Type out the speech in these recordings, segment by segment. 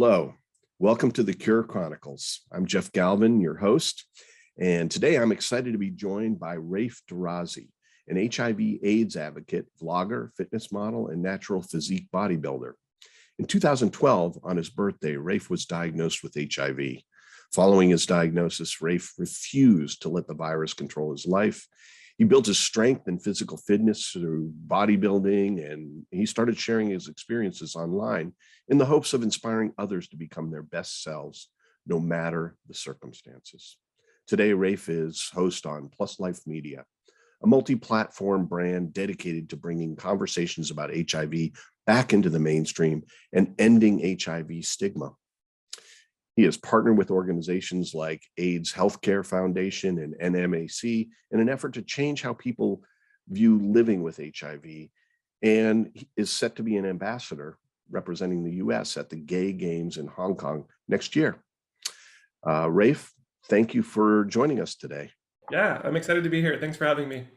Hello, welcome to the Cure Chronicles. I'm Jeff Galvin, your host, and today I'm excited to be joined by Raif Derrazi, an HIV/AIDS advocate, vlogger, fitness model, and natural physique bodybuilder. In 2012, on his birthday, Raif was diagnosed with HIV. Following his diagnosis, Raif refused to let the virus control his life. He built his strength and physical fitness through bodybuilding, and he started sharing his experiences online in the hopes of inspiring others to become their best selves, no matter the circumstances. Today, Raif is host on Plus Life Media, a multi-platform brand dedicated to bringing conversations about HIV back into the mainstream and ending HIV stigma. He has partnered with organizations like AIDS Healthcare Foundation and NMAC in an effort to change how people view living with HIV, and he is set to be an ambassador representing the US at the Gay Games in Hong Kong next year. Raif, thank you for joining us today. Yeah, I'm excited to be here. Thanks for having me.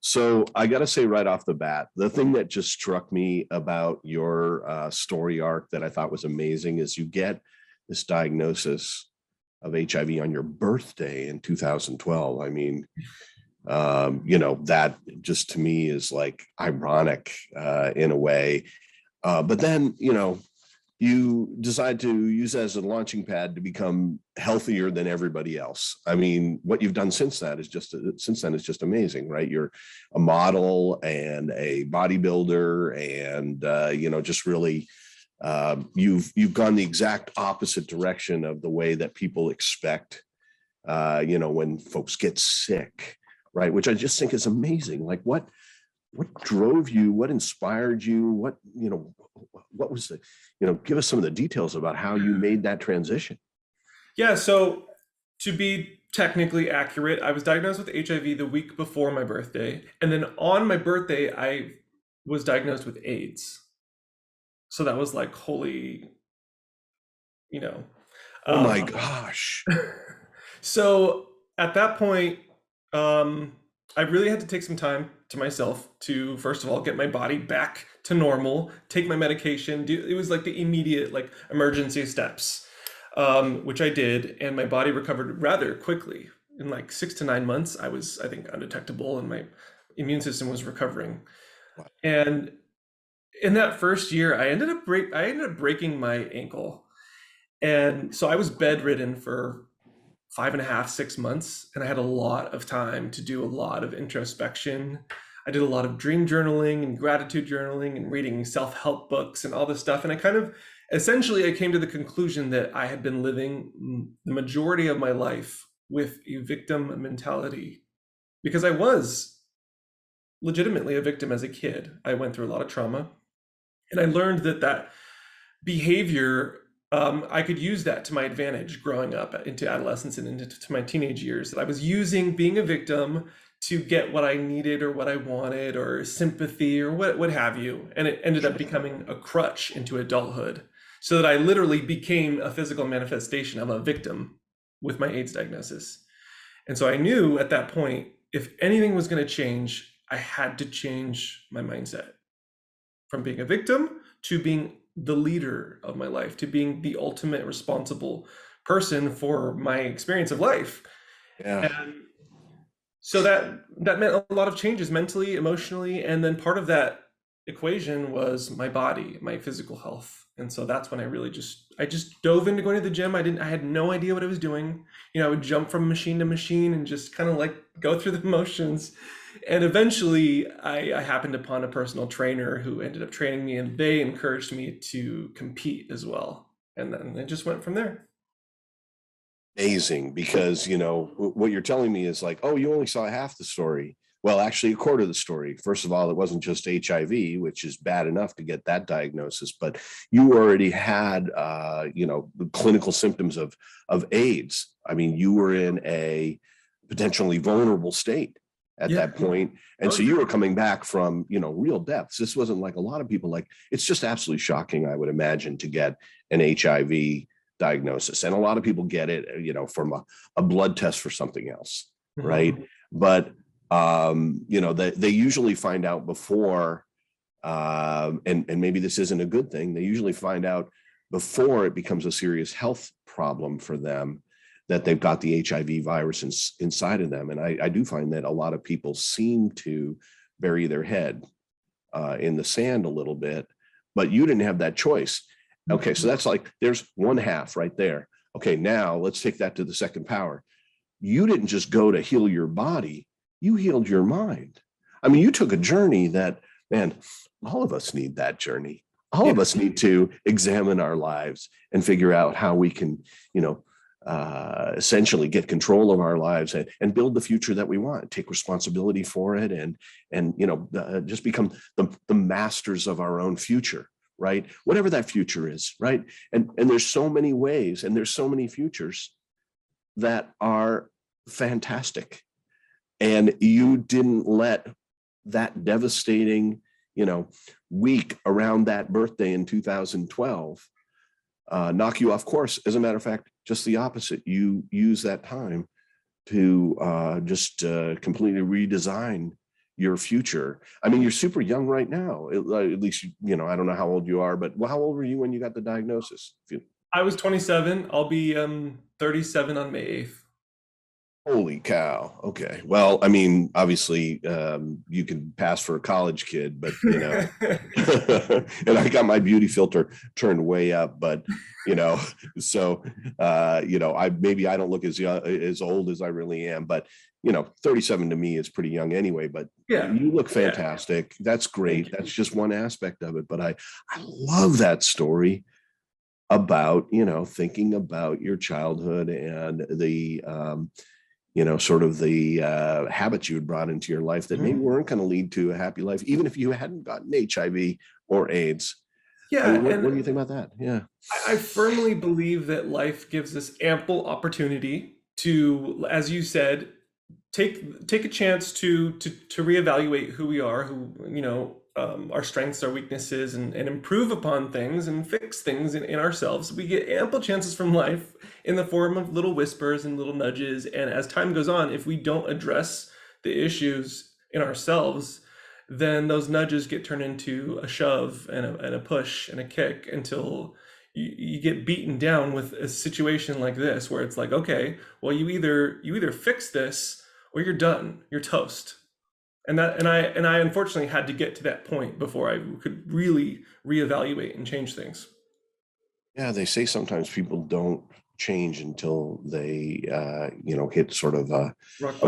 So I got to say right off the bat, the thing that just struck me about your story arc that I thought was amazing is you get this diagnosis of HIV on your birthday in 2012. I mean, that just to me is like ironic in a way. But then, you decide to use it as a launching pad to become healthier than everybody else. I mean, what you've done since then is just amazing, right? You're a model and a bodybuilder, and just really you've gone the exact opposite direction of the way that people expect when folks get sick, right? Which I just think is amazing. Like what drove you, what inspired you, what was the, give us some of the details about how you made that transition. Yeah, so to be technically accurate, I was diagnosed with HIV the week before my birthday, and then on my birthday I was diagnosed with AIDS. So that was like holy, Oh my gosh. So at that point, I really had to take some time to myself to, first of all, get my body back to normal, take my medication. It was like the immediate emergency steps, which I did, and my body recovered rather quickly. In like 6 to 9 months, I was, I think, undetectable, and my immune system was recovering. Wow. And in that first year, I ended up breaking my ankle. And so I was bedridden for 5.5, 6 months, and I had a lot of time to do a lot of introspection. I did a lot of dream journaling and gratitude journaling and reading self-help books and all this stuff. And I came to the conclusion that I had been living the majority of my life with a victim mentality, because I was legitimately a victim as a kid. I went through a lot of trauma, and I learned that behavior, I could use that to my advantage growing up into adolescence and into my teenage years, that I was using being a victim to get what I needed or what I wanted or sympathy or what have you. And it ended up becoming a crutch into adulthood, so that I literally became a physical manifestation of a victim with my AIDS diagnosis. And so I knew at that point, if anything was going to change, I had to change my mindset from being a victim to being the leader of my life, to being the ultimate responsible person for my experience of life. Yeah. And so that meant a lot of changes mentally, emotionally, and then part of that equation was my body, my physical health. And so that's when I just dove into going to the gym. I had no idea what I was doing. I would jump from machine to machine and just kind of go through the motions. And eventually I happened upon a personal trainer who ended up training me, and they encouraged me to compete as well. And then it just went from there. Amazing, because what you're telling me is like, oh, you only saw half the story. Well, actually, a quarter of the story. First of all, it wasn't just HIV, which is bad enough to get that diagnosis, but you already had the clinical symptoms of AIDS. I mean, you were in a potentially vulnerable state at that point. And so you were coming back from, real depths. This wasn't like a lot of people, it's just absolutely shocking, I would imagine, to get an HIV diagnosis. And a lot of people get it, from a blood test for something else, right? But, they usually find out before, and maybe this isn't a good thing. They usually find out before it becomes a serious health problem for them, that they've got the HIV virus inside of them. And I do find that a lot of people seem to bury their head in the sand a little bit, but you didn't have that choice. Okay, so that's like, there's one half right there. Okay, now let's take that to the second power. You didn't just go to heal your body, you healed your mind. I mean, you took a journey that, man, all of us need that journey. All of us need to examine our lives and figure out how we can, essentially get control of our lives and build the future that we want, take responsibility for it, and just become the masters of our own future, right? Whatever that future is, right? And there's so many ways, and there's so many futures that are fantastic. And you didn't let that devastating, week around that birthday in 2012 knock you off course. As a matter of fact, just the opposite. You use that time to completely redesign your future. I mean, you're super young right now. At least, I don't know how old you are, but how old were you when you got the diagnosis? I was 27. I'll be 37 on May 8th. Holy cow. Okay. Well, I mean, obviously, you can pass for a college kid, but, and I got my beauty filter turned way up, but, so, I don't look as old as I really am, but, 37 to me is pretty young anyway, but you look fantastic. Yeah. That's great. That's just one aspect of it. But I love that story about, thinking about your childhood and the, sort of the habits you had brought into your life that maybe weren't going to lead to a happy life, even if you hadn't gotten HIV or AIDS. Yeah. I mean, what do you think about that? Yeah. I firmly believe that life gives us ample opportunity to, as you said, take a chance to reevaluate who we are, our strengths, our weaknesses, and improve upon things and fix things in ourselves. We get ample chances from life in the form of little whispers and little nudges. And as time goes on, if we don't address the issues in ourselves, then those nudges get turned into a shove and a push and a kick until you get beaten down with a situation like this, where it's like, okay, well, you either fix this or you're done, you're toast. And I unfortunately had to get to that point before I could really reevaluate and change things. Yeah, they say sometimes people don't change until they hit sort of a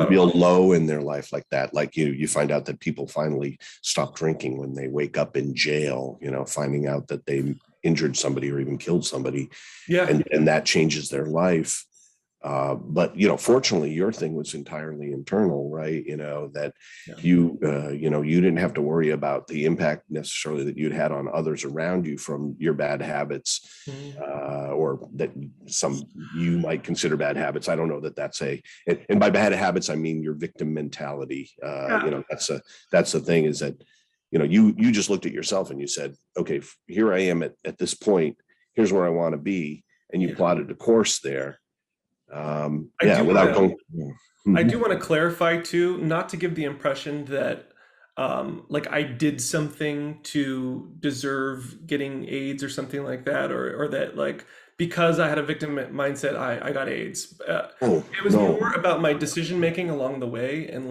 real low in their life like that. Like you find out that people finally stop drinking when they wake up in jail, finding out that they injured somebody or even killed somebody. Yeah. And that changes their life. But fortunately your thing was entirely internal, right? That you didn't have to worry about the impact necessarily that you'd had on others around you from your bad habits, or that some you might consider bad habits. I don't know that that's and by bad habits I mean your victim mentality. That's the thing, is that you just looked at yourself and you said, okay, here I am at this point, here's where I want to be, and you plotted a course there. I do want to clarify too, not to give the impression that I did something to deserve getting AIDS or something like that, or that because I had a victim mindset, I got AIDS. It was more about my decision making along the way, and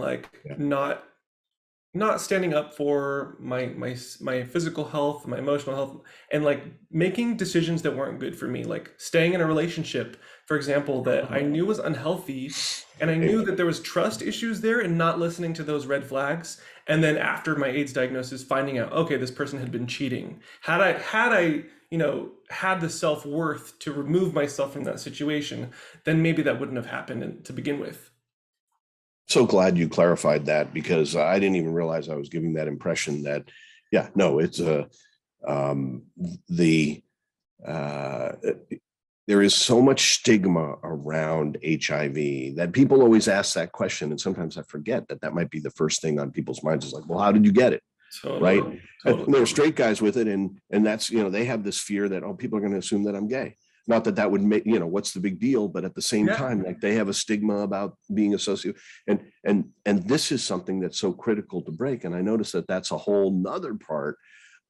not standing up for my physical health, my emotional health, and making decisions that weren't good for me, like staying in a relationship, for example, that I knew was unhealty, and I knew that there was trust issues there, and not listening to those red flags. And then after my AIDS diagnosis, finding out, okay, this person had been cheating. Had I had the self-worth to remove myself from that situation, then maybe that wouldn't have happened to begin with. So glad you clarified that, because I didn't even realize I was giving that impression that, it's there is so much stigma around HIV that people always ask that question. And sometimes I forget that might be the first thing on people's minds, is like, well, how did you get it? Totally, right. Totally. And there are straight guys with it. And that's, they have this fear that, people are going to assume that I'm gay. Not that would make, what's the big deal? But at the same time, they have a stigma about being associated. And this is something that's so critical to break. And I noticed that that's a whole nother part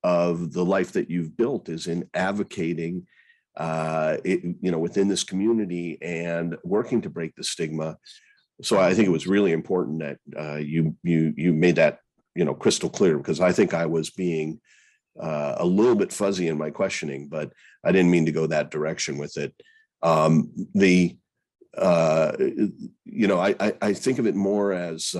of the life that you've built, is in advocating within this community and working to break the stigma. So I think it was really important that you made that, crystal clear, because I think I was being a little bit fuzzy in my questioning, but I didn't mean to go that direction with it. I think of it more as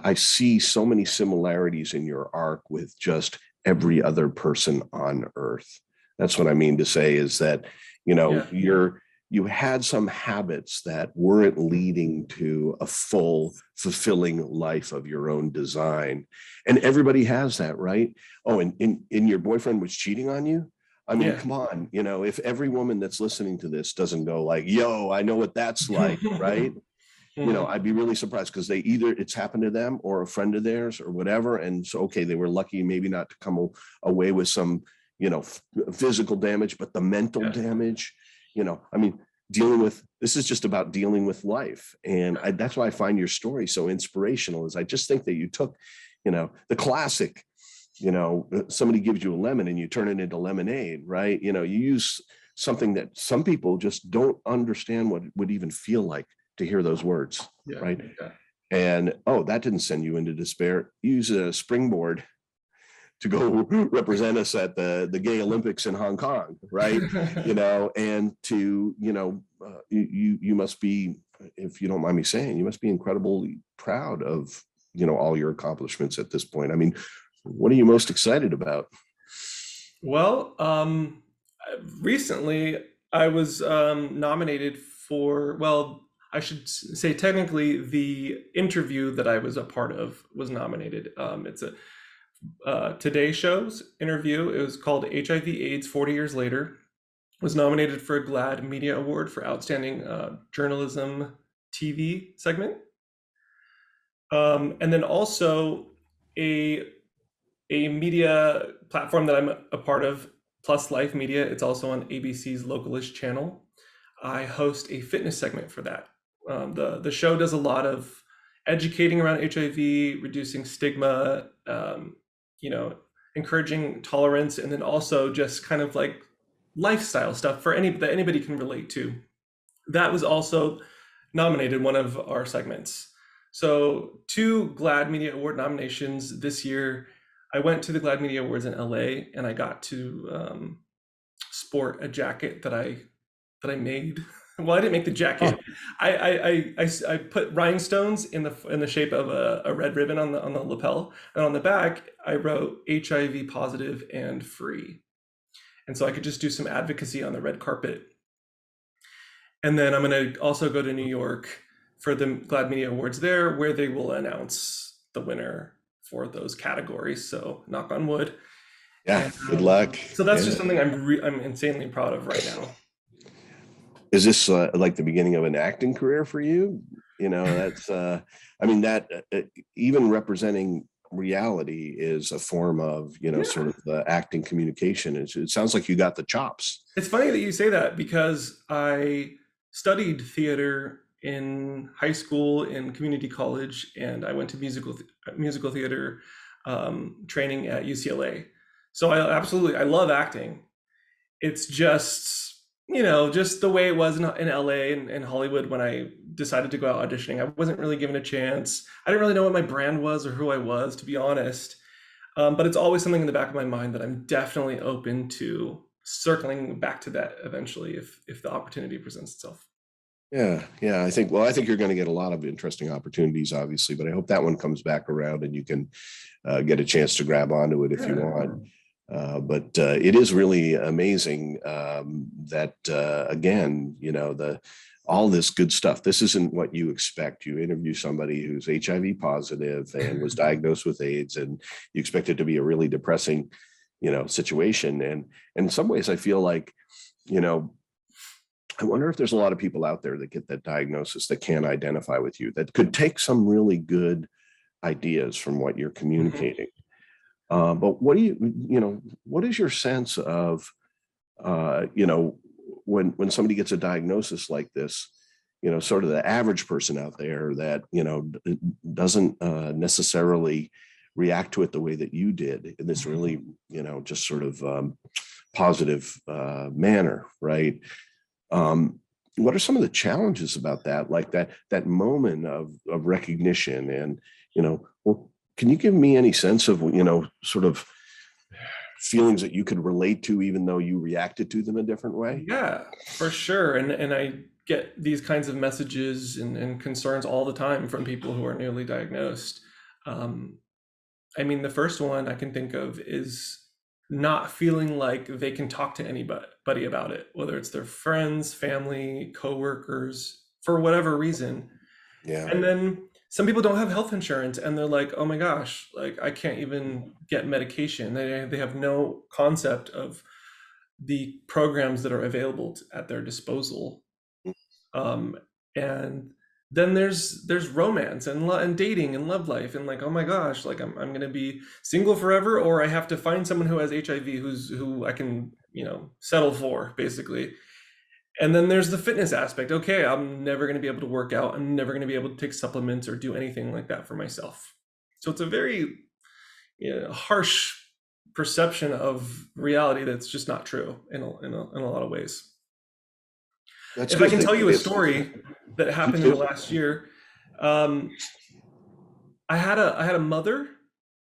I see so many similarities in your arc with just every other person on earth. That's what I mean to say, is that, you had some habits that weren't leading to a full, fulfilling life of your own design. And everybody has that, right? Oh, and your boyfriend was cheating on you? I mean, come on, if every woman that's listening to this doesn't go like, yo, I know what that's like, right? I'd be really surprised, because it's happened to them or a friend of theirs or whatever. And so, okay, they were lucky maybe not to come away with some, physical damage, but the mental damage, this is just about dealing with life. And that's why I find your story so inspirational, is I just think that you took, the classic, somebody gives you a lemon and you turn it into lemonade, right? You use something that some people just don't understand what it would even feel like to hear those words, right? Yeah. And, that didn't send you into despair. Use a springboard to go represent us at the Gay Olympics in Hong Kong, right? And to, you must be, if you don't mind me saying, you must be incredibly proud of, all your accomplishments at this point. I mean, what are you most excited about? Well, recently I was nominated for, I should say technically the interview that I was a part of was nominated. It's a Today Show's interview. It was called HIV/AIDS 40 Years Later. Was nominated for a GLAAD Media Award for Outstanding Journalism TV segment. And then also a media platform that I'm a part of, Plus Life Media. It's also on ABC's Localish channel. I host a fitness segment for that. The show does a lot of educating around HIV, reducing stigma, encouraging tolerance, and then also just kind of like lifestyle stuff that anybody can relate to. That was also nominated, one of our segments. So 2 GLAAD Media Award nominations this year. I went to the GLAAD Media Awards in LA, and I got to sport a jacket that I made. Well, I didn't make the jacket. I put rhinestones in the shape of a red ribbon on the lapel, and on the back I wrote HIV positive and free, and so I could just do some advocacy on the red carpet. And then I'm going to also go to New York for the GLAAD Media Awards there, where they will announce the winner for those categories. So knock on wood. Yeah, good luck. So that's just something I'm insanely proud of right now. Is this like the beginning of an acting career for you? That's, even representing reality is a form of, sort of the acting communication. It sounds like you got the chops. It's funny that you say that, because I studied theater in high school, in community college, and I went to musical theater training at UCLA. So I love acting. It's just, just the way it was in LA and Hollywood when I decided to go out auditioning. I wasn't really given a chance. I didn't really know what my brand was or who I was, to be honest. But it's always something in the back of my mind that I'm definitely open to circling back to that eventually if the opportunity presents itself. Yeah. I think you're going to get a lot of interesting opportunities, obviously, but I hope that one comes back around and you can get a chance to grab onto it if you want. But it is really amazing that, again, all this good stuff. This isn't what you expect. You interview somebody who's HIV positive and was diagnosed with AIDS, and you expect it to be a really depressing, situation. And in some ways, I feel like, I wonder if there's a lot of people out there that get that diagnosis that can't identify with you, that could take some really good ideas from what you're communicating. But what is your sense of, when somebody gets a diagnosis like this, sort of the average person out there that, doesn't necessarily react to it the way that you did in this really, just sort of positive manner, right? What are some of the challenges about that, like that moment of recognition? And, well, can you give me any sense of, sort of feelings that you could relate to, even though you reacted to them a different way? Yeah, for sure. And I get these kinds of messages and concerns all the time from people who are newly diagnosed. I mean, the first one I can think of is not feeling like they can talk to anybody about it, whether it's their friends, family, coworkers, for whatever reason. Yeah. And then some people don't have health insurance and they're like, oh my gosh, like I can't even get medication. They have no concept of the programs that are available at their disposal. And then there's romance and dating and love life and like, oh my gosh, like I'm going to be single forever, or I have to find someone who has HIV who I can, settle for, basically. And then there's the fitness aspect. Okay, I'm never going to be able to work out. I'm never going to be able to take supplements or do anything like that for myself. So it's a very harsh perception of reality that's just not true in a lot of ways. If I can tell you a story that happened in the last year, I had a mother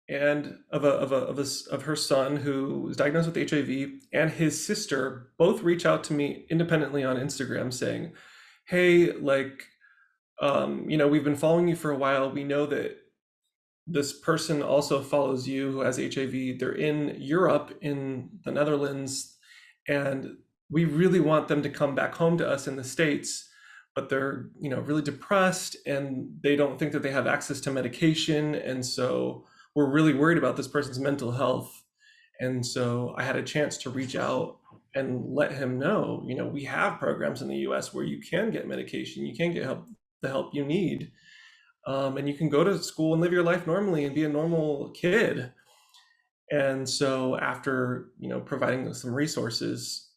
and of her son who was diagnosed with HIV, and his sister both reach out to me independently on Instagram saying, "Hey, like, we've been following you for a while. We know that this person also follows you who has HIV. They're in Europe, in the Netherlands, and we really want them to come back home to us in the States, but they're, really depressed and they don't think that they have access to medication. And so we're really worried about this person's mental health." And so I had a chance to reach out and let him know, we have programs in the US where you can get medication, you can get the help you need. And you can go to school and live your life normally and be a normal kid. And so after, providing some resources,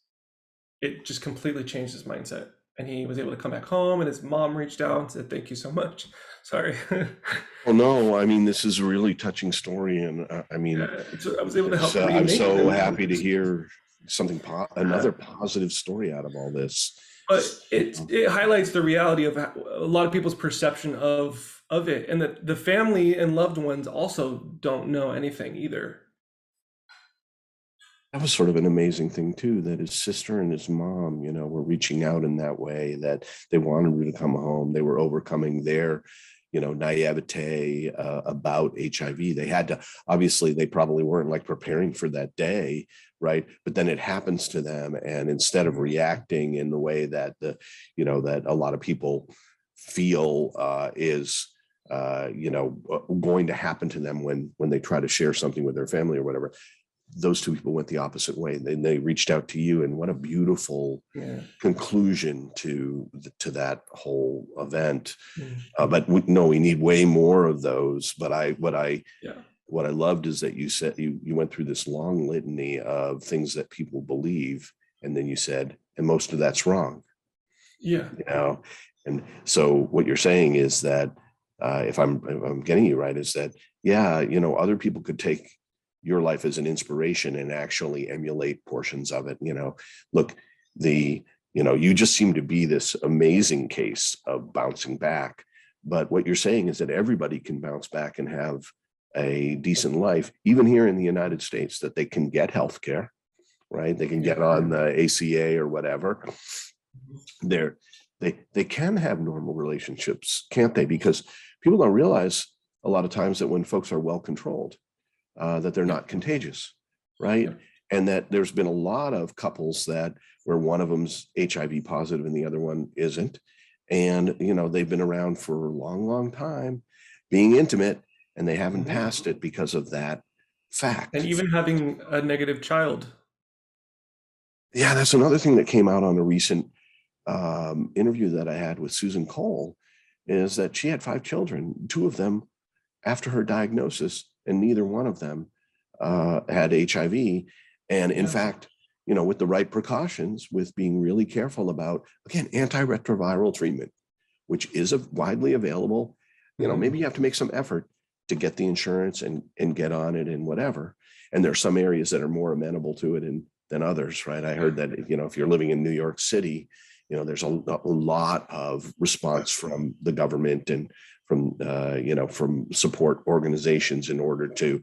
it just completely changed his mindset. And he was able to come back home, and his mom reached out and said, "Thank you so much." Sorry. Oh, no, I mean, this is a really touching story. And I mean, I was able to help. I'm so happy to hear another positive story out of all this. But it highlights the reality of a lot of people's perception of it, and that the family and loved ones also don't know anything either. That was sort of an amazing thing too, that his sister and his mom, were reaching out in that way, that they wanted him to come home. They were overcoming their, naivete about HIV. They had to, obviously, they probably weren't like preparing for that day, right? But then it happens to them, and instead of reacting in the way that that a lot of people feel is going to happen to them when they try to share something with their family or whatever, those two people went the opposite way. They reached out to you, and what a beautiful conclusion to that whole event. But we need way more of those. But what I loved is that you said you went through this long litany of things that people believe, and then you said, and most of that's wrong. Yeah. And so what you're saying is that if I'm getting you right, is that other people could take your life as an inspiration and actually emulate portions of it. Look, you just seem to be this amazing case of bouncing back. But what you're saying is that everybody can bounce back and have a decent life, even here in the United States, that they can get healthcare, right? They can get on the ACA or whatever. They can have normal relationships, can't they? Because people don't realize a lot of times that when folks are well controlled, that they're not contagious, right? And that there's been a lot of couples where one of them's HIV positive and the other one isn't. And, they've been around for a long, long time being intimate, and they haven't passed it because of that fact. And even having a negative child. Yeah, that's another thing that came out on a recent interview that I had with Susan Cole, is that she had 5 children, 2 of them after her diagnosis, and neither one of them had HIV. And in fact, with the right precautions, with being really careful about, again, antiretroviral treatment, which is widely available, maybe you have to make some effort. to get the insurance and get on it and whatever. And there's some areas that are more amenable to it than others, right? I heard that, if you're living in New York City, there's a lot of response from the government and from support organizations in order to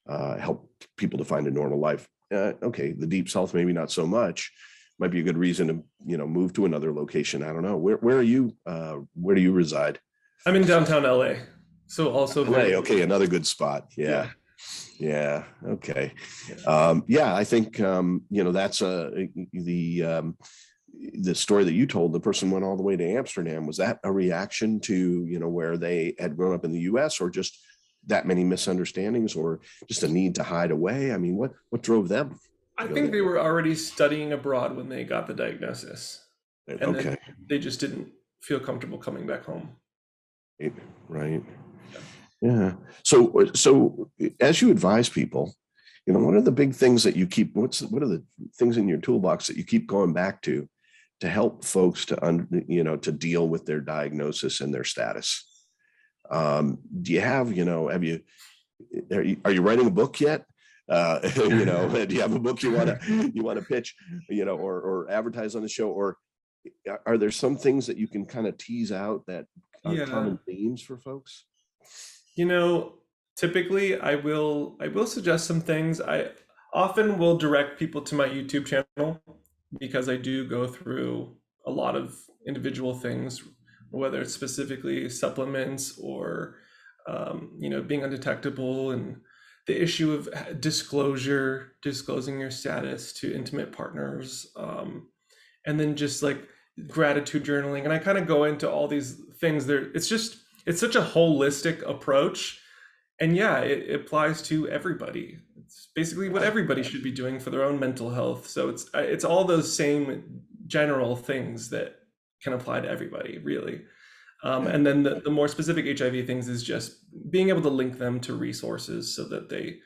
help people to find a normal life. Okay, the Deep South, maybe not so much. Might be a good reason to, move to another location. I don't know. Where are you? Where do you reside? I'm in downtown LA. So also LA, okay, another good spot. Yeah. Okay. I think that's the story that you told. The person went all the way to Amsterdam. Was that a reaction to where they had grown up in the U.S., or just that many misunderstandings, or just a need to hide away? I mean, what drove them? I think they were already studying abroad when they got the diagnosis, and then they just didn't feel comfortable coming back home. Right. Yeah. So as you advise people, what are the big things that you keep? What are the things in your toolbox that you keep going back to help folks to deal with their diagnosis and their status? Do you have are you writing a book yet? Do you have a book you want to pitch, or advertise on the show, or are there some things that you can kind of tease out that are common themes for folks? Typically I will suggest some things. I often will direct people to my YouTube channel, because I do go through a lot of individual things, whether it's specifically supplements or being undetectable, and the issue of disclosing your status to intimate partners, and then just like gratitude journaling. And I kind of go into all these things there. It's such a holistic approach, and it applies to everybody. It's basically what everybody should be doing for their own mental health. So it's all those same general things that can apply to everybody, really. And then the more specific HIV things is just being able to link them to resources so that they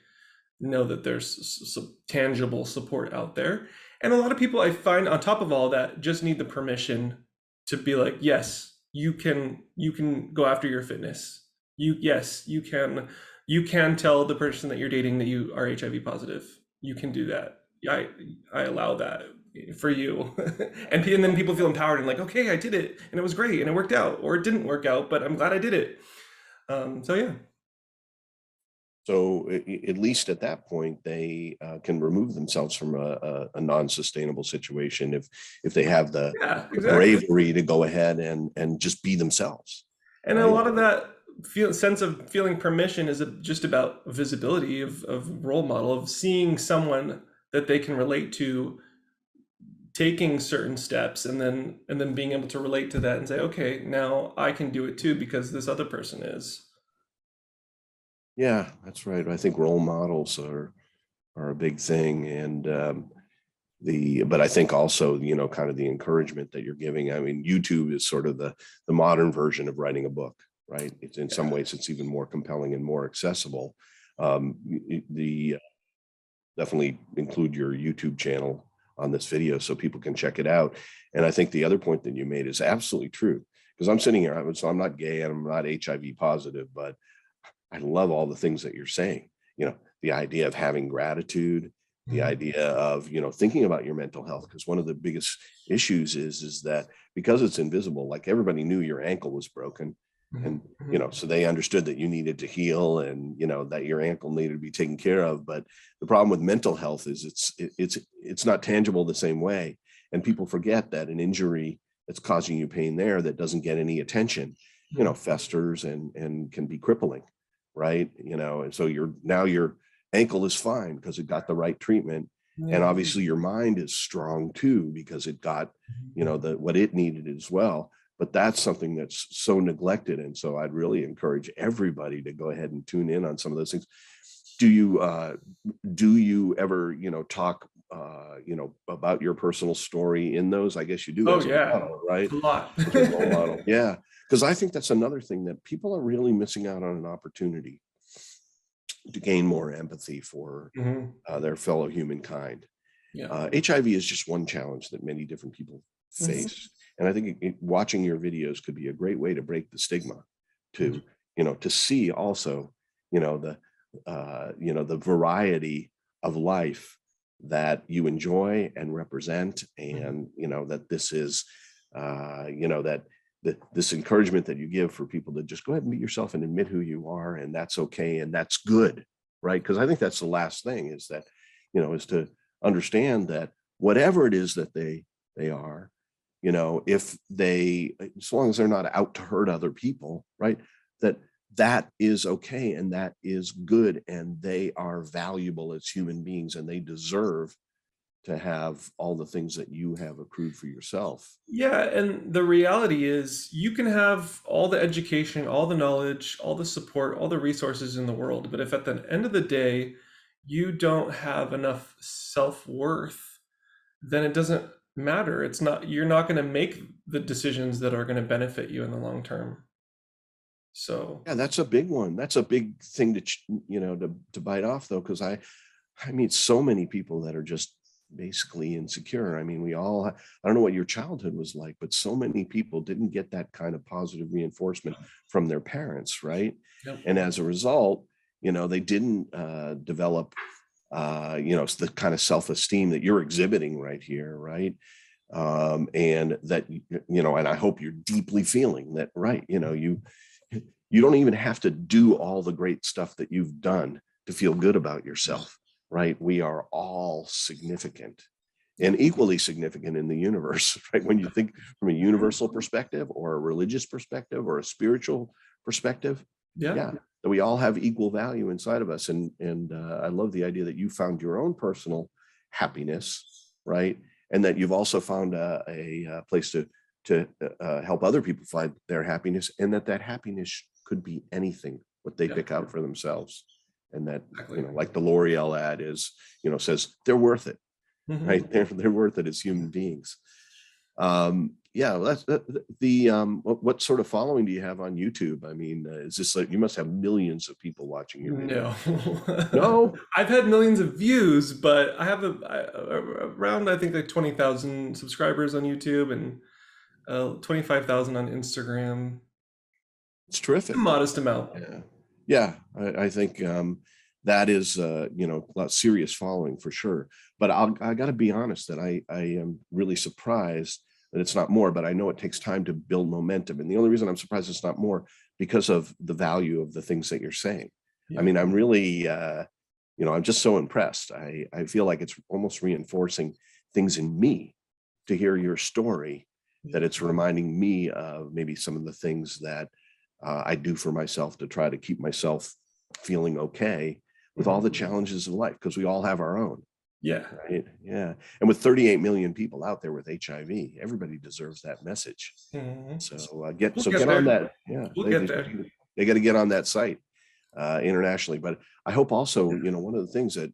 know that there's some tangible support out there. And a lot of people, I find, on top of all that, just need the permission to be like, yes, you can go after your fitness. You can tell the person that you're dating that you are HIV positive. You can do that. I allow that for you. and then people feel empowered and like, okay, I did it and it was great and it worked out, or it didn't work out, but I'm glad I did it. So at least at that point, they can remove themselves from a non-sustainable situation if they have the bravery to go ahead and just be themselves. And right? A lot of that sense of feeling permission is just about visibility of role model, of seeing someone that they can relate to taking certain steps, and then being able to relate to that and say, okay, now I can do it too because this other person is. Yeah, that's right. I think role models are a big thing, and but I think also kind of the encouragement that you're giving. I mean, YouTube is sort of the modern version of writing a book, right? It's in some ways it's even more compelling and more accessible. Definitely include your YouTube channel on this video so people can check it out. And I think the other point that you made is absolutely true, because I'm sitting here, so I'm not gay and I'm not HIV positive, but I love all the things that you're saying. The idea of having gratitude, the idea of, thinking about your mental health, because one of the biggest issues is that because it's invisible, like everybody knew your ankle was broken, and, so they understood that you needed to heal and, that your ankle needed to be taken care of. But the problem with mental health is it's not tangible the same way. And people forget that an injury that's causing you pain there that doesn't get any attention, festers and can be crippling. Right. And so your ankle is fine because it got the right treatment. And obviously your mind is strong too, because it got, what it needed as well. But that's something that's so neglected. And so I'd really encourage everybody to go ahead and tune in on some of those things. Do you ever, talk, about your personal story in those? I guess you do. Oh, yeah. Model, right? A lot. Role model. Yeah. Because I think that's another thing that people are really missing out on, an opportunity to gain more empathy for their fellow humankind. Yeah. HIV is just one challenge that many different people face. And I think watching your videos could be a great way to break the stigma, to see also, the variety of life that you enjoy and represent, and that this is this encouragement that you give for people to just go ahead and be yourself and admit who you are, and that's okay, and that's good, right? Because I think that's the last thing, is that is to understand that whatever it is that they are, if they, as long as they're not out to hurt other people, right, that is okay, and that is good, and they are valuable as human beings, and they deserve to have all the things that you have accrued for yourself. Yeah, and the reality is you can have all the education, all the knowledge, all the support, all the resources in the world, but if at the end of the day you don't have enough self-worth, then it doesn't matter. You're not going to make the decisions that are going to benefit you in the long term. So, Yeah, that's a big one. That's a big thing to bite off, though, because I meet so many people that are just basically insecure. I mean, I don't know what your childhood was like, but so many people didn't get that kind of positive reinforcement from their parents, right? yep. And as a result, they didn't develop, the kind of self-esteem that you're exhibiting right here, right? And that, and I hope you're deeply feeling that, right? You don't even have to do all the great stuff that you've done to feel good about yourself, right? We are all significant and equally significant in the universe, right? When you think from a universal perspective or a religious perspective or a spiritual perspective, Yeah. that we all have equal value inside of us. And I love the idea that you found your own personal happiness, right? And that you've also found a place to help other people find their happiness, and that happiness could be anything what they pick out for themselves, and that Exactly. like the L'Oreal ad says they're worth it, Mhm. right? They're worth it as human beings. That's what sort of following do you have on YouTube? I mean, is this like, you must have millions of people watching your video? No. I've had millions of views, but I have around, I think, like 20,000 subscribers on YouTube and 25,000 on Instagram. It's terrific. A modest amount. I think that is a serious following for sure. But I got to be honest that I am really surprised that it's not more. But I know it takes time to build momentum, and the only reason I'm surprised it's not more because of the value of the things that you're saying. Yeah. I mean, I'm really I'm just so impressed. I feel like it's almost reinforcing things in me to hear your story, that it's reminding me of maybe some of the things that I do for myself to try to keep myself feeling okay with all the challenges of life, because we all have our own. Yeah. Right. Yeah. And with 38 million people out there with HIV, everybody deserves that message. Mhm. So We'll get on there. that. Yeah. We'll get there. They got to get on that site internationally. But I hope also, one of the things that,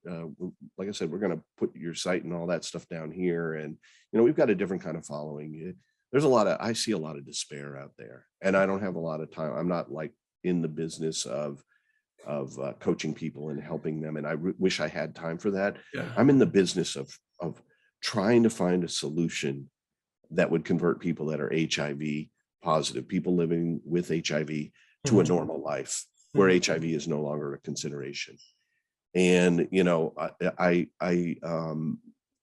like I said, we're going to put your site and all that stuff down here. And, we've got a different kind of following. I see a lot of despair out there, and I don't have a lot of time. I'm not like in the business of coaching people and helping them, and I wish I had time for that. Yeah. I'm in the business of trying to find a solution that would convert people that are HIV positive, people living with HIV, to a normal life where HIV is no longer a consideration. And I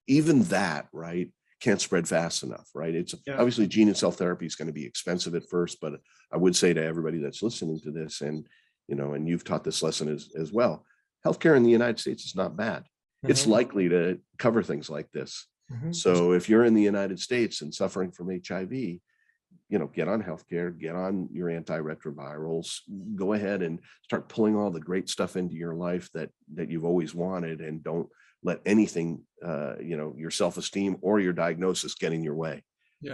even that, right, can't spread fast enough, right? It's obviously gene and cell therapy is going to be expensive at first, but I would say to everybody that's listening to this, and and you've taught this lesson as well, healthcare in the United States is not bad. It's likely to cover things like this. So if you're in the United States and suffering from HIV, get on healthcare, get on your antiretrovirals, go ahead and start pulling all the great stuff into your life that you've always wanted, and don't let anything, your self-esteem or your diagnosis get in your way.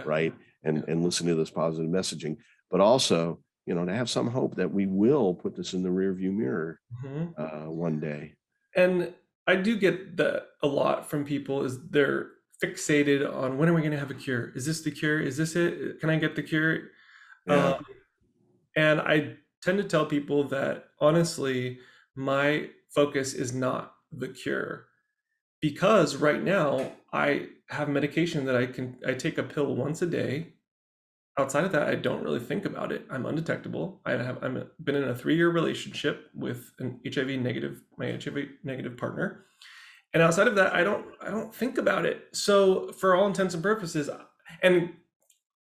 Right. And listen to this positive messaging, but also, to have some hope that we will put this in the rearview mirror one day. And I do get that a lot from people, is they're fixated on, when are we going to have a cure? Is this the cure? Is this it? Can I get the cure? And I tend to tell people that, honestly, my focus is not the cure, because right now I have medication that I take a pill once a day, outside of that, I don't really think about it. I'm undetectable. I'm been in a 3-year relationship with an my HIV negative partner. And outside of that, I don't think about it. So for all intents and purposes, and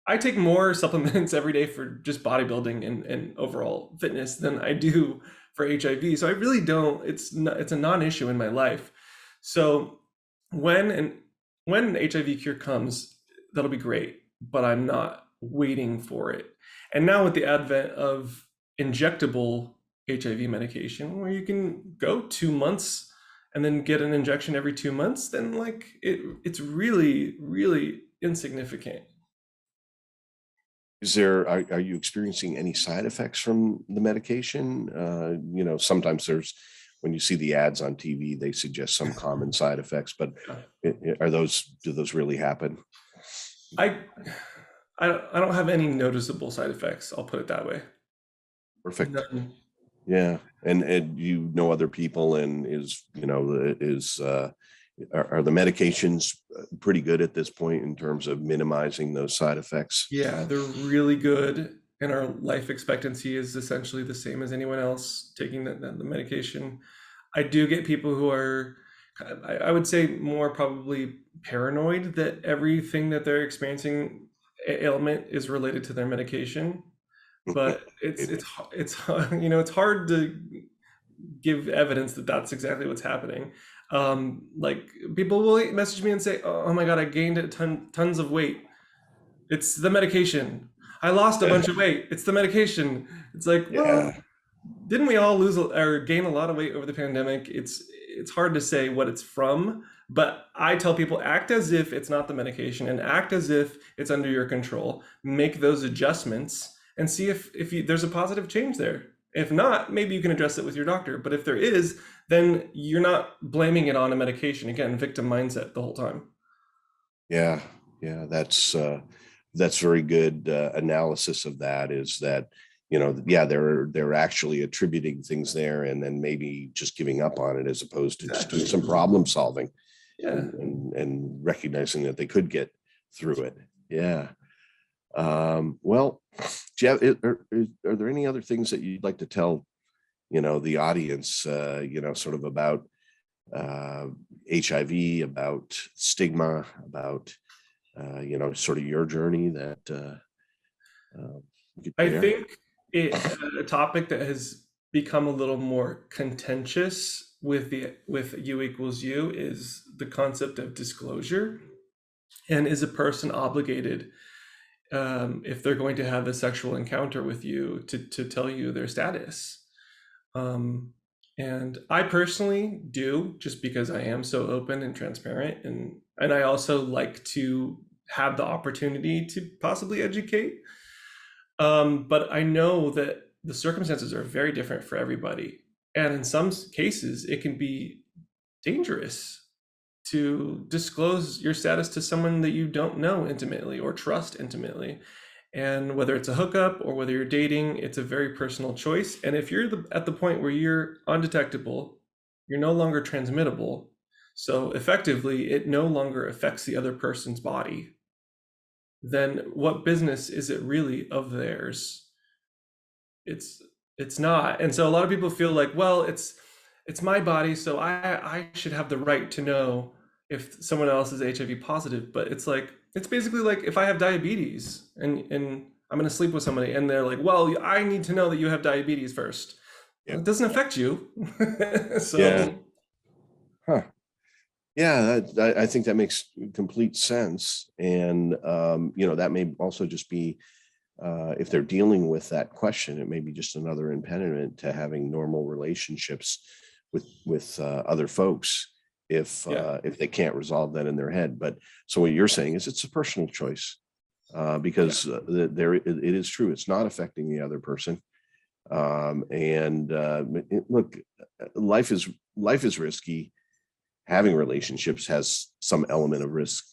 I take more supplements every day for just bodybuilding and overall fitness than I do for HIV. So I really don't. It's a non-issue in my life. So when and when HIV cure comes, that'll be great. But I'm not waiting for it. And now with the advent of injectable HIV medication, where you can go 2 months and then get an injection every 2 months, then like it's really, really insignificant. Are you experiencing any side effects from the medication? Sometimes when you see the ads on TV, they suggest some common side effects, but do those really happen? I I don't have any noticeable side effects. I'll put it that way. Perfect. None. Yeah. And you know other people, and are the medications pretty good at this point in terms of minimizing those side effects? Yeah, they're really good, and our life expectancy is essentially the same as anyone else taking the medication. I do get people who are, I would say, more probably paranoid that everything that they're experiencing ailment is related to their medication. But Maybe. it's it's hard to give evidence that that's exactly what's happening. Like people will message me and say, "Oh my God, I gained tons of weight. It's the medication. I lost a bunch of weight. It's the medication." It's like, well, Yeah. didn't we all lose or gain a lot of weight over the pandemic? It's hard to say what it's from, but I tell people act as if it's not the medication and act as if it's under your control. Make those adjustments and see if there's a positive change there. If not, maybe you can address it with your doctor. But if there is, then you're not blaming it on a medication. Again, victim mindset the whole time. Yeah. Yeah. That's very good analysis of that. Is that, yeah, they're actually attributing things there, and then maybe just giving up on it as opposed to just doing Exactly. some problem solving Yeah. and recognizing that they could get through it. Yeah. Well, Jeff, are there any other things that you'd like to tell, the audience, sort of about uh, HIV, about stigma, about, sort of your journey that you could I share? think a topic that has become a little more contentious with U equals U is the concept of disclosure. And is a person obligated, if they're going to have a sexual encounter with you, to tell you their status? Um, and I personally do, just because I am so open and transparent, and I also like to have the opportunity to possibly educate. But I know that the circumstances are very different for everybody, and in some cases, it can be dangerous to disclose your status to someone that you don't know intimately or trust intimately. And whether it's a hookup or whether you're dating, it's a very personal choice. And if you're at the point where you're undetectable, you're no longer transmittable. So effectively, it no longer affects the other person's body. Then what business is it really of theirs? It's it's not. And so a lot of people feel like, well, it's my body, so I should have the right to know if someone else is HIV positive. But it's like it's basically like if I have diabetes and I'm gonna sleep with somebody and they're like, well, I need to know that you have diabetes first. Yeah. Well, it doesn't affect you. Yeah. So Huh. Yeah, I think that makes complete sense. And, that may also just be, if they're dealing with that question, it may be just another impediment to having normal relationships with other folks yeah, if they can't resolve that in their head. But so what you're saying is it's a personal choice, yeah. because it is true. It's not affecting the other person. And look, life is risky. Having relationships has some element of risk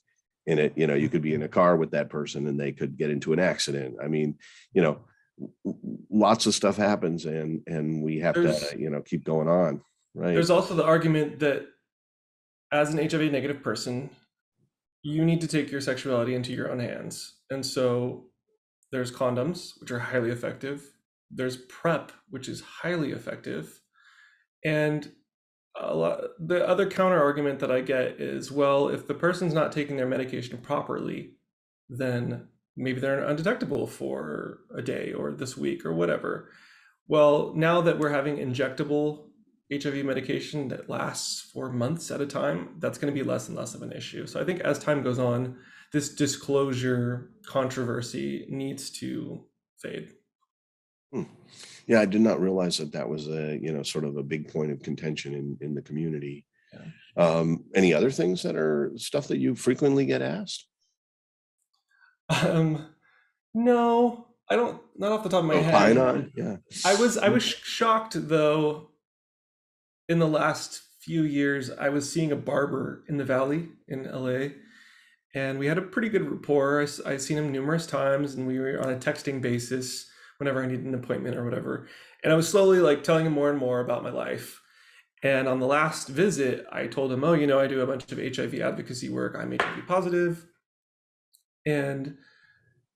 in it. You could be in a car with that person and they could get into an accident. I mean, you know, lots of stuff happens, and we have to, There's keep going on. Right. there's also the argument that as an HIV negative person, you need to take your sexuality into your own hands. And so There's condoms, which are highly effective. There's PrEP, which is highly effective. And the other counter argument that I get is, well, if the person's not taking their medication properly, then maybe they're undetectable for a day or this week or whatever. Well, now that we're having injectable HIV medication that lasts for months at a time, that's going to be less and less of an issue. So I think as time goes on, this disclosure controversy needs to fade. Yeah, I did not realize that that was a, sort of a big point of contention in the community. Yeah. Any other things that are stuff that you frequently get asked? No, I don't, not off the top of my Opine head. on? Yeah. I was shocked though. In the last few years, I was seeing a barber in the Valley in LA, and we had a pretty good rapport. I'd seen him numerous times, and we were on a texting basis whenever I needed an appointment or whatever. And I was slowly like telling him more and more about my life. And on the last visit, I told him, oh, I do a bunch of HIV advocacy work. I'm HIV positive. And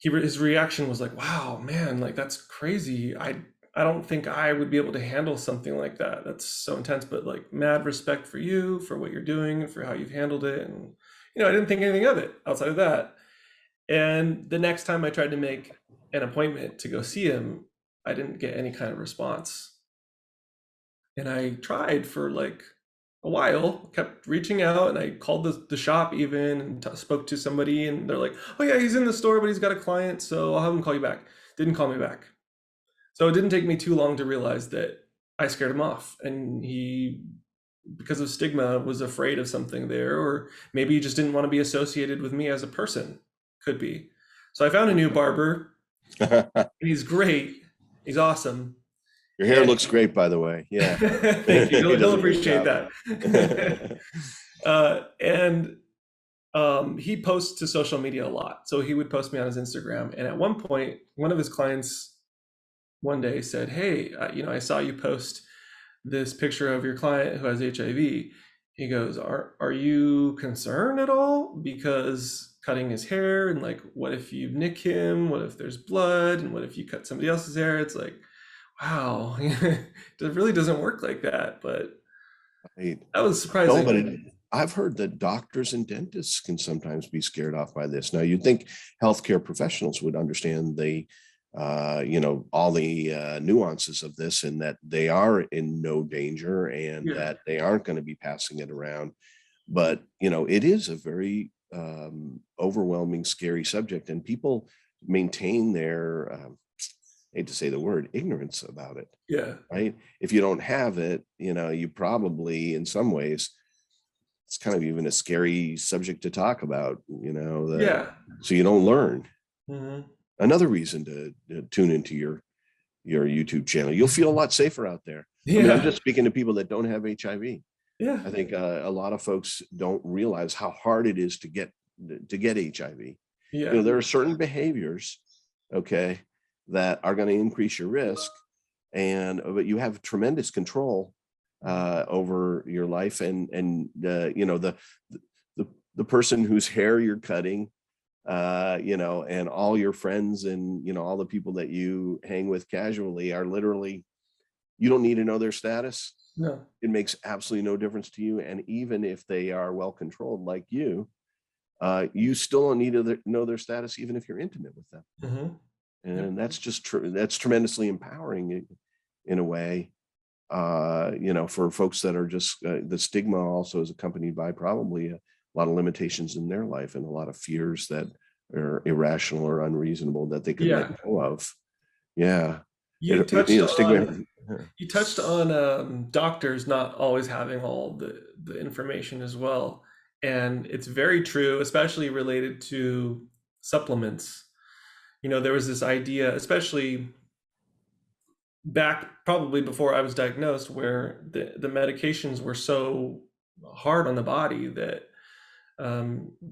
his reaction was like, wow, man, like that's crazy. I don't think I would be able to handle something like that. That's so intense, but like mad respect for you, for what you're doing, for how you've handled it. And, I didn't think anything of it outside of that. And the next time I tried to make an appointment to go see him, I didn't get any kind of response. And I tried for like a while, kept reaching out, and I called the shop even and spoke to somebody, and they're like, oh yeah, he's in the store, but he's got a client, so I'll have him call you back. Didn't call me back. So it didn't take me too long to realize that I scared him off, and he, because of stigma, was afraid of something there, or maybe he just didn't want to be associated with me as a person. Could be. So I found a new barber, and he's great. He's awesome. Your hair looks great, by the way. Yeah. Thank you. He'll appreciate that. He posts to social media a lot. So he would post me on his Instagram. And at one point, one of his clients one day said, hey, I saw you post this picture of your client who has HIV. He goes, are you concerned at all? Because cutting his hair, and like, what if you nick him? What if there's blood? And what if you cut somebody else's hair? It's like, wow, it really doesn't work like that. But that was surprising. No, but I've heard that doctors and dentists can sometimes be scared off by this. Now, you'd think healthcare professionals would understand all the nuances of this, and that they are in no danger, and that they aren't going to be passing it around. But, it is a very overwhelming, scary subject, and people maintain their, I hate to say the word, ignorance about it. Yeah. Right. If you don't have it, you probably, in some ways, it's kind of even a scary subject to talk about, so you don't learn. Mm-hmm. Another reason to tune into your YouTube channel. You'll feel a lot safer out there. Yeah. I'm just speaking to people that don't have HIV. Yeah. I think a lot of folks don't realize how hard it is to get HIV. Yeah. There are certain behaviors, okay, that are going to increase your risk, but you have tremendous control over your life, and the person whose hair you're cutting, and all your friends and all the people that you hang with casually are literally, you don't need to know their status. No, it makes absolutely no difference to you. And even if they are well controlled like you still don't need to know their status, even if you're intimate with them. Mm-hmm. And that's just that's tremendously empowering in a way, for folks that are just, the stigma also is accompanied by probably a lot of limitations in their life, and a lot of fears that are irrational or unreasonable that they could let go of. Yeah. You touched on doctors not always having all the information as well. And it's very true, especially related to supplements. There was this idea, especially back probably before I was diagnosed, where the medications were so hard on the body that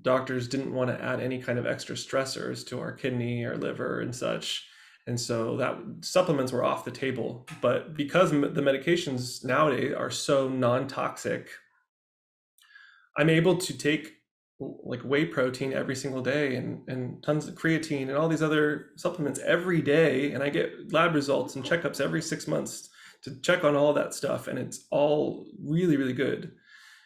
doctors didn't want to add any kind of extra stressors to our kidney, our liver, and such. And so that supplements were off the table. But because the medications nowadays are so non-toxic, I'm able to take like whey protein every single day, and tons of creatine and all these other supplements every day. And I get lab results and checkups every 6 months to check on all that stuff. And it's all really, really good.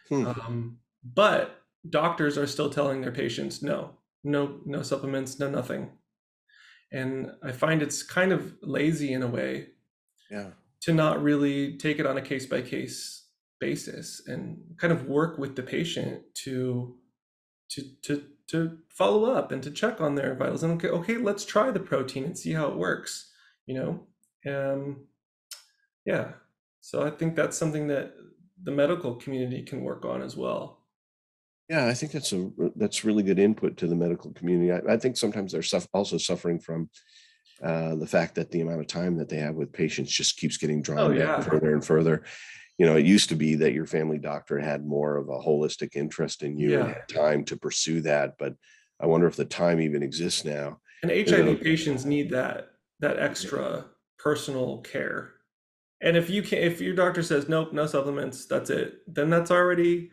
Hmm. But doctors are still telling their patients, no, no, no supplements, no nothing. And I find it's kind of lazy in a way Yeah. to not really take it on a case by case basis and kind of work with the patient to follow up and to check on their vitals. And okay, let's try the protein and see how it works, you know. Yeah. So I think that's something that the medical community can work on as well. Yeah, I think that's really good input to the medical community. I think sometimes they're also suffering from the fact that the amount of time that they have with patients just keeps getting Oh drawn down yeah. further and further. It used to be that your family doctor had more of a holistic interest in you and Yeah. had time to pursue that, but I wonder if the time even exists now. And You HIV know, patients need that extra personal care. And if your doctor says nope, no supplements, that's it, then that's already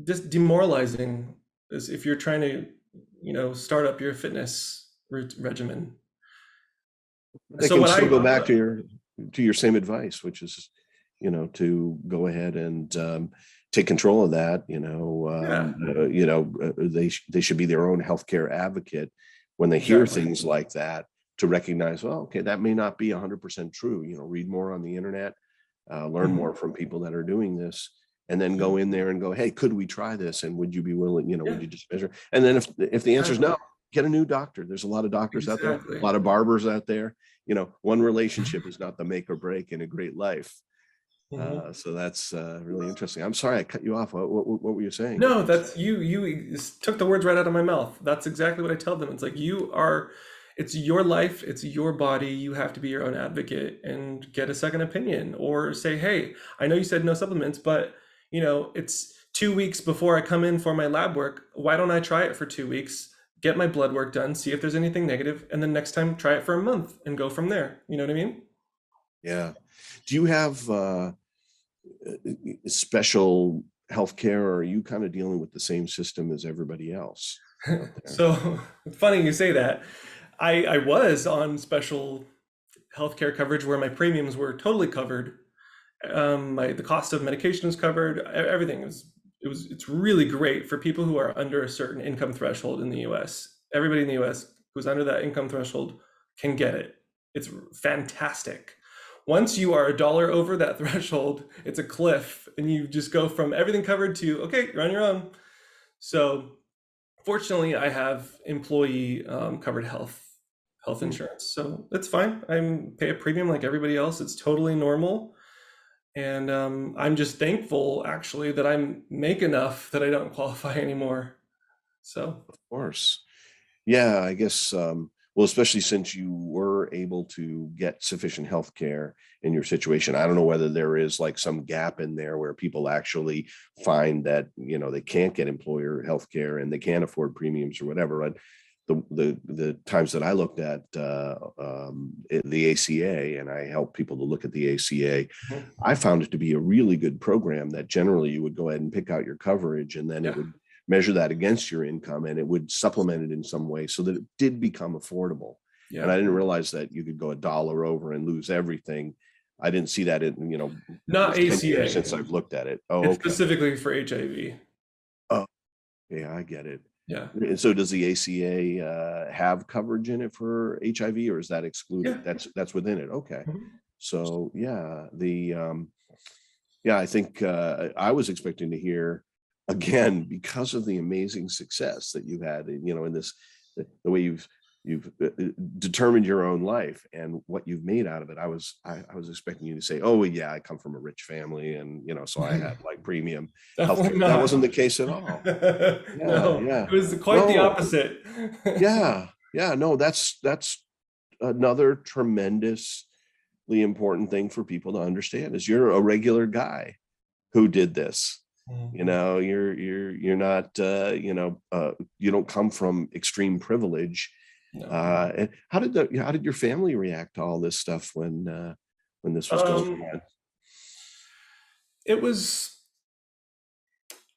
just demoralizing. As if you're trying to, start up your fitness regimen. they So can what still go I back to your same advice, which is, to go ahead and take control of that. Yeah, They should be their own healthcare advocate when they hear exactly. things like that, to recognize, well, okay, that may not be 100% true. Read more on the internet, learn Mhm. more from people that are doing this, and then Yeah, go in there and go, hey, could we try this? And would you be willing? yeah, Would you just measure? And then if the answer is exactly, no, get a new doctor. There's a lot of doctors out there, a exactly. lot of barbers out there. One relationship is not the make or break in a great life. Mhm. So that's really interesting. I'm sorry I cut you off. What were you saying? No, that's you. You took the words right out of my mouth. That's exactly what I tell them. It's like it's your life, it's your body. You have to be your own advocate and get a second opinion, or say, hey, I know you said no supplements, but it's 2 weeks before I come in for my lab work. Why don't I try it for 2 weeks, get my blood work done, see if there's anything negative, and then next time try it for a month and go from there. You know what I mean? Yeah. Do you have special healthcare, or are you kind of dealing with the same system as everybody else out there? So it's funny you say that. I was on special healthcare coverage where my premiums were totally covered. The cost of medication was covered. Everything it's really great for people who are under a certain income threshold in the U.S. Everybody in the U.S. who's under that income threshold can get it. It's fantastic. Once you are $1 over that threshold, it's a cliff, and you just go from everything covered to okay, you're on your own. So fortunately, I have employee covered health Hmm. insurance, so it's fine. I pay a premium like everybody else. It's totally normal, and I'm just thankful actually that I make enough that I don't qualify anymore. So Of course. Yeah, I guess, well, especially since you were able to get sufficient health care in your situation. I don't know whether there is like some gap in there where people actually find that, they can't get employer health care and they can't afford premiums or whatever. Right? The times that I looked at the ACA, and I help people to look at the ACA, mhm. I found it to be a really good program that generally you would go ahead and pick out your coverage, and then it Yeah, would measure that against your income, and it would supplement it in some way so that it did become affordable. And yeah. I didn't realize that you could go $1 over and lose everything. I didn't see that it Not was 10 years ACA. since I've looked at it. Oh, It's okay. specifically for HIV. Oh, yeah, I get it. Yeah, And so does the ACA have coverage in it for HIV, or is that yeah. excluded? That's within it. Okay. Mhm. So yeah, I think I was expecting to hear again, because of the amazing success that you've had, in this, the way you've determined your own life and what you've made out of it. I was expecting you to say, "Oh, yeah, I come from a rich family, and so I had like premium Definitely healthcare." That not. wasn't the case at all. Yeah, No, yeah, it was quite the no, opposite. yeah, yeah, no. That's another tremendously important thing for people to understand is you're a regular guy who did this. Mhm. You're not you don't come from extreme privilege. No. And how did your family react to all this stuff when this was going Um, on? it was,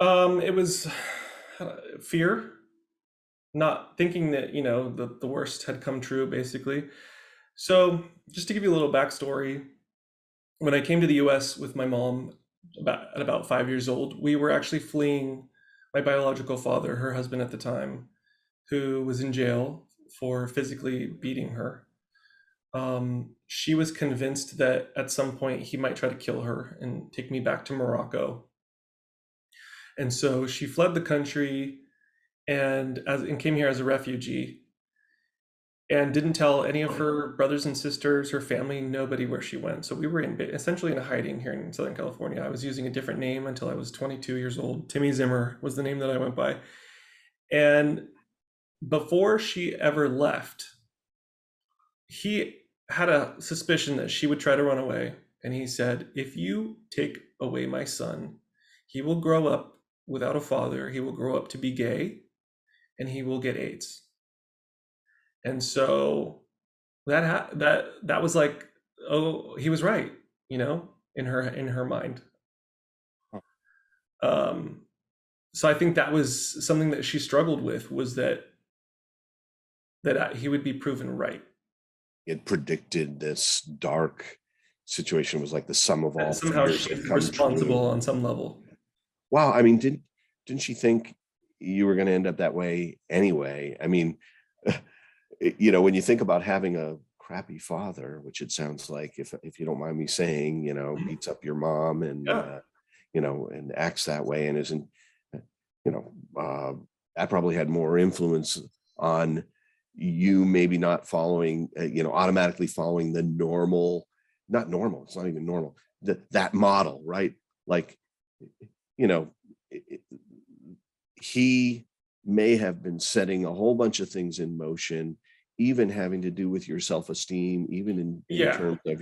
it was, fear, not thinking that, the worst had come true, basically. So just to give you a little backstory, when I came to the US with my mom at about 5 years old, we were actually fleeing my biological father, her husband at the time, who was in jail for physically beating her. She was convinced that at some point he might try to kill her and take me back to Morocco. And so she fled the country and came here as a refugee and didn't tell any of her brothers and sisters, her family, nobody where she went. So we were essentially in hiding here in Southern California. I was using a different name until I was 22 years old. Timmy Zimmer was the name that I went by. And before she ever left, he had a suspicion that she would try to run away. And he said, if you take away my son, he will grow up without a father. He will grow up to be gay and he will get AIDS. And so that was like, oh, he was right, in her mind. So I think that was something that she struggled with, was that he would be proven right. It predicted this dark situation, was like the sum of all somehow fears she's had come responsible true. on some level. Wow. I mean, didn't she think you were going to end up that way anyway? I mean, when you think about having a crappy father, which it sounds like, if you don't mind me saying, beats up your mom and, Yeah. and acts that way and isn't, that probably had more influence on you maybe not following, automatically following the normal, not normal, it's not even normal, that model, right? Like, he may have been setting a whole bunch of things in motion, even having to do with your self-esteem, even in terms of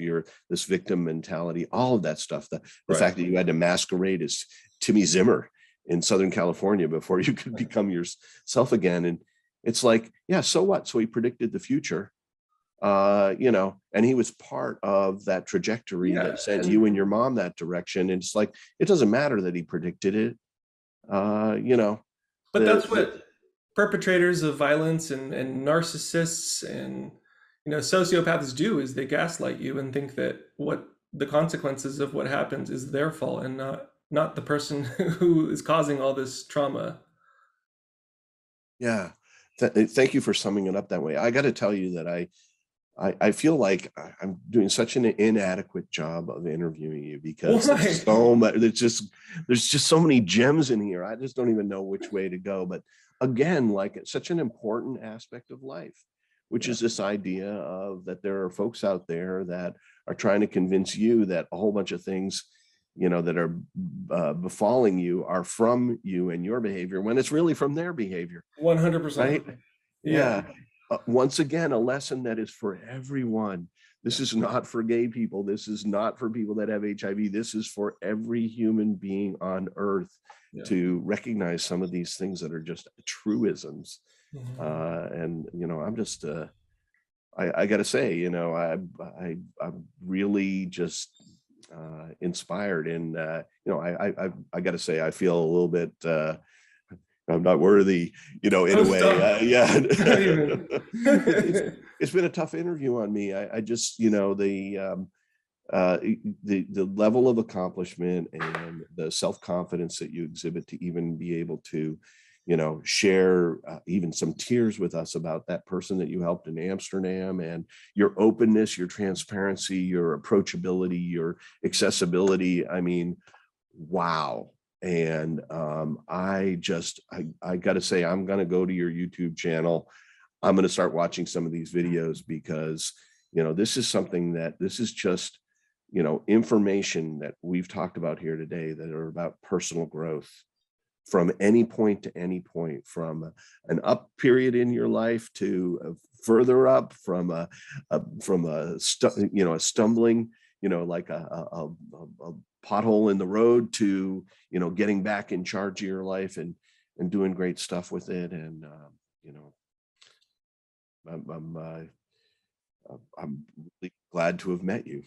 this victim mentality, all of that stuff, the Right. fact that you had to masquerade as Timmy Zimmer in Southern California before you could become yourself again. And it's like, yeah, so what? So he predicted the future, and he was part of that trajectory that sent you and your mom that direction. And it's like, it doesn't matter that he predicted it, But that's what perpetrators of violence and narcissists and sociopaths do, is they gaslight you and think that what the consequences of what happens is their fault and not the person who is causing all this trauma. Yeah. Thank you for summing it up that way. I got to tell you that I feel like I'm doing such an inadequate job of interviewing you, because there's so much, there's just so many gems in here. I just don't even know which way to go. But again, like, it's such an important aspect of life, which is this idea of that there are folks out there that are trying to convince you that a whole bunch of things, that are befalling you are from you and your behavior, when it's really from their behavior. 100%. Right? Yeah. Once again, a lesson that is for everyone. This is not for gay people. This is not for people that have HIV. This is for every human being on earth to recognize some of these things that are just truisms. And, I'm just, I got to say, I'm really just inspired. And, I got to say, I feel a little bit, I'm not worthy, in a way. It's been a tough interview on me. I just, the level of accomplishment and the self-confidence that you exhibit to even be able to, share even some tears with us about that person that you helped in Amsterdam, and your openness, your transparency, your approachability, your accessibility. I mean, wow. And I got to say, I'm going to go to your YouTube channel. I'm going to start watching some of these videos, because, this is something this is just, information that we've talked about here today that are about personal growth from any point to any point, from an up period in your life to further up, from a stumbling, like a pothole in the road, to getting back in charge of your life and doing great stuff with it. And I'm really glad to have met you.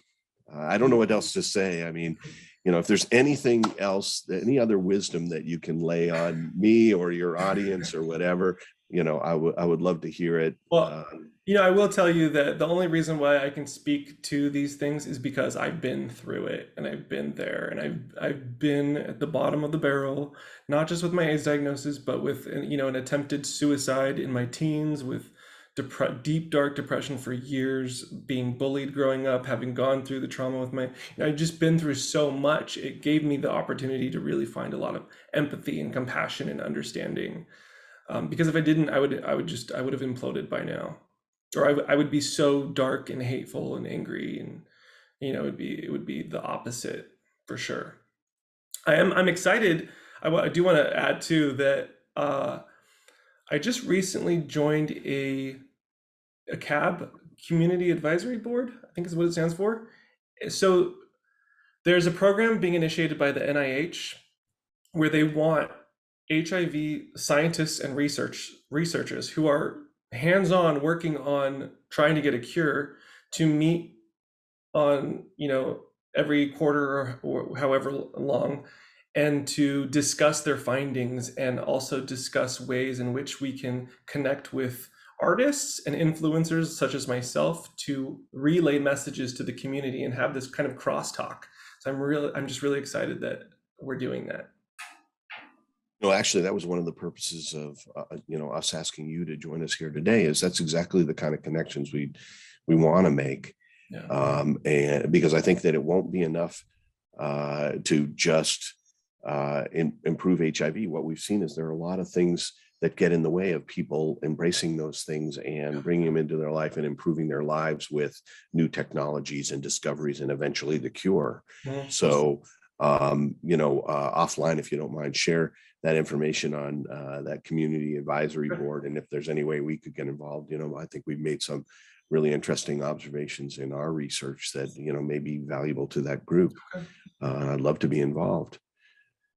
I don't know what else to say. I mean, if there's anything else, any other wisdom that you can lay on me or your audience or whatever, I would love to hear it. Well, I will tell you that the only reason why I can speak to these things is because I've been through it, and I've been there, and I've been at the bottom of the barrel, not just with my AIDS diagnosis, but with an attempted suicide in my teens, with deep dark depression for years, being bullied growing up, having gone through the trauma with I've just been through so much. It gave me the opportunity to really find a lot of empathy and compassion and understanding. Because if I didn't, I would have imploded by now, or I would be so dark and hateful and angry, and it would be the opposite for sure. I'm excited. I do want to add too that I just recently joined a CAB, Community Advisory Board, I think is what it stands for. So there's a program being initiated by the NIH where they want HIV scientists and researchers who are hands-on working on trying to get a cure to meet on every quarter or however long, and to discuss their findings, and also discuss ways in which we can connect with artists and influencers such as myself to relay messages to the community and have this kind of crosstalk. So I'm just really excited that we're doing that. Actually, that was one of the purposes of us asking you to join us here today. That's exactly the kind of connections we want to make. Yeah. And because I think that it won't be enough to just improve HIV. What we've seen is there are a lot of things that get in the way of people embracing those things and bringing them into their life and improving their lives with new technologies and discoveries, and eventually the cure. Mm-hmm. So, offline, if you don't mind, share that information on that community advisory board. And if there's any way we could get involved, I think we've made some really interesting observations in our research that, may be valuable to that group. I'd love to be involved.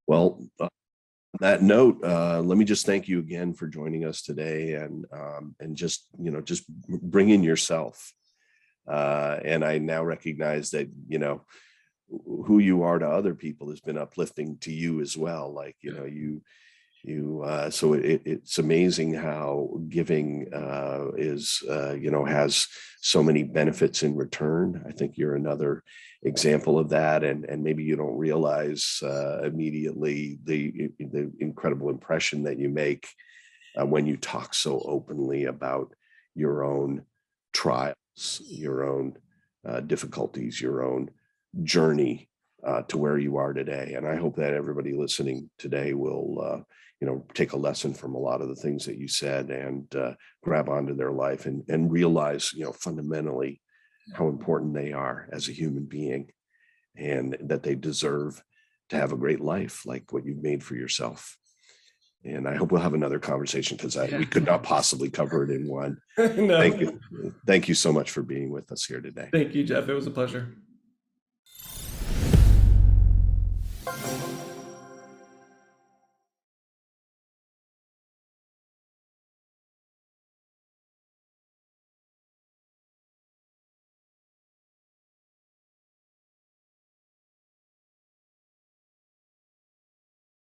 Well, on that note, let me just thank you again for joining us today, and just bring in yourself. And I now recognize that, who you are to other people has been uplifting to you as well. Like, so it's amazing how giving is, has so many benefits in return. I think you're another example of that. And maybe you don't realize immediately the incredible impression that you make when you talk so openly about your own trials, your own difficulties, your own journey to where you are today. And I hope that everybody listening today will take a lesson from a lot of the things that you said, and grab onto their life and realize fundamentally how important they are as a human being, and that they deserve to have a great life like what you've made for yourself. And I hope we'll have another conversation, because we could not possibly cover it in one. No. Thank you so much for being with us here today. Thank you, Jeff. It was a pleasure.